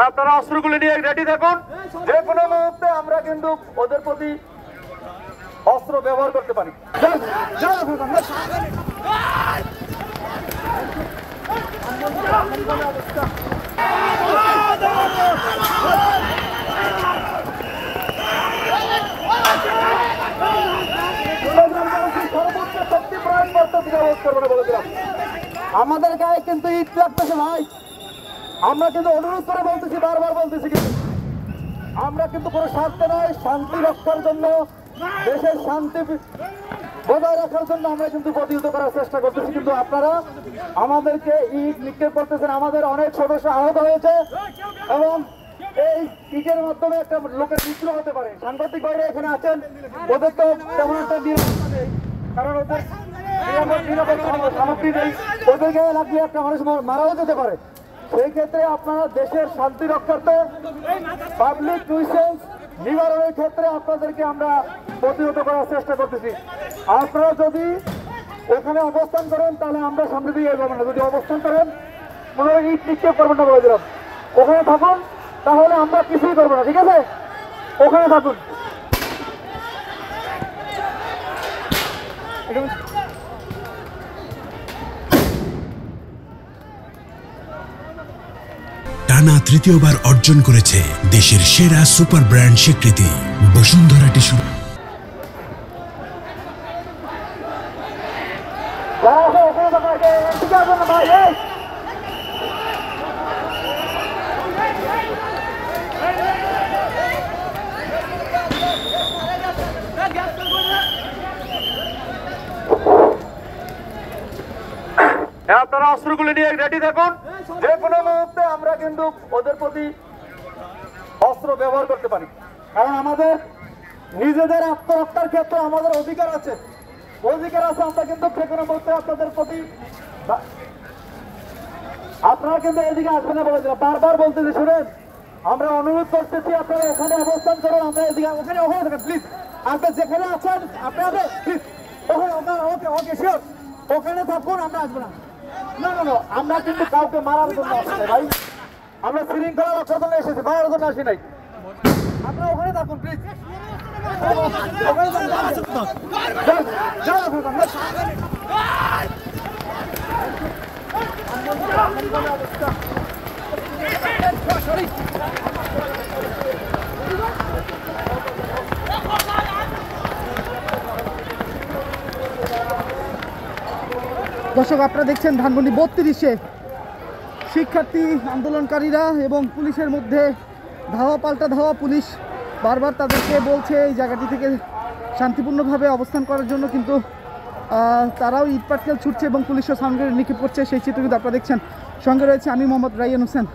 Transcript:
আপনারা অস্ত্রগুলি নিয়ে রেডি থাকুন, যে কোনো মুহূর্তে আমরা কিন্তু ওদের প্রতি অস্ত্র ব্যবহার করতে পারি। আমাদের গায়ে কিন্তু ইট লাগতেছে ভাই, আমরা কিন্তু অনুরোধ করে বলতেছি, বারবার বলতেছি, কিন্তু আমরা কিন্তু কোনো স্বার্থ নয়, শান্তি রক্ষার জন্য, দেশের শান্তি বজায় রাখার জন্য আমরা কিন্তু প্রতিহত করার চেষ্টা করতেছি। কিন্তু আপনারা আমাদেরকে ইট নিক্ষেপ করতেছেন, আমাদের অনেক সদস্য আহত হয়েছে এবং এই ইটের মাধ্যমে একটা লোকের মৃত্যু হতে পারে। সাংবাদিক ভাইরা এখানে আছেন, ওদের তো তেমন একটা নিরাপত্তা নেই, কারণ ওদের নিরাপদ সামগ্রী নেই, ওদের গায়ে লাগলে একটা মানুষ মারাও যেতে পারে। সেই ক্ষেত্রে আপনারা দেশের শান্তি রক্ষার্থে পাবলিক নিউইসেন্স নিবারণের ক্ষেত্রে আপনাদেরকে আমরা প্রতিহত করার চেষ্টা করতেছি। আপনারা যদি ওখানে অবস্থান করেন তাহলে আমরা সামনে দিয়ে এগোবো না, যদি অবস্থান করেন মনে হয় ইট নিক্ষেপ করবেন না বলে দিলাম, ওখানে থাকুন, তাহলে আমরা কিছুই করবো না, ঠিক আছে? ওখানে থাকুন। টানা তৃতীয়বার অর্জন করেছে দেশের সেরা সুপার ব্র্যান্ড স্বীকৃতি বসুন্ধরা টিস্যু। আপনারা অস্ত্রগুলি নিয়ে রেডি থাকুন, যে কোনো মুহূর্তে আমরা কিন্তু ওদের প্রতি অস্ত্র ব্যবহার করতে পারি, কারণ আমাদের নিজেদের আত্মরক্ষার ক্ষেত্রে আমাদের অধিকার আছে, আমরা কিন্তু যে কোনো মুহূর্তে আপনাদের প্রতি। আপনারা কিন্তু এদিকে আসবেন না বলে দিলাম, বারবার বলতেছি, শুনেন, আমরা অনুরোধ করতেছি আপনারা ওখানে অবস্থান করুন, আমরা এদিকে ওখানে থাকেন প্লিজ, আপনি যেখানে আছেন আপনারা প্লিজ ওখানে, ওকে ওকে শিওর, ওখানে থাকুন, আমরা আসবো না। না না না, আমরা কিন্তু কাউকে মারার জন্য আসি নাই ভাই, আমরা শৃঙ্খলা রক্ষার জন্য এসেছি, মারার জন্য আসি নাই। আপনারা ওখানে থাকুন প্লিজ। দর্শক, আপনারা দেখছেন ধানমন্ডি 32-এ শিক্ষার্থী আন্দোলনকারীরা এবং পুলিশের মধ্যে ধাওয়া পাল্টা ধাওয়া। পুলিশ বারবার তাদেরকে বলছে এই জায়গাটি থেকে শান্তিপূর্ণভাবে অবস্থান করার জন্য, কিন্তু তারাও ইট পাটকেল ছুটছে এবং পুলিশও সাউন্ড গ্রেনেড নিক্ষেপ করছে। সেই চিত্র কিন্তু আপনারা দেখছেন। সঙ্গে রয়েছে আমি মোহাম্মদ রাইয়ান হোসেন।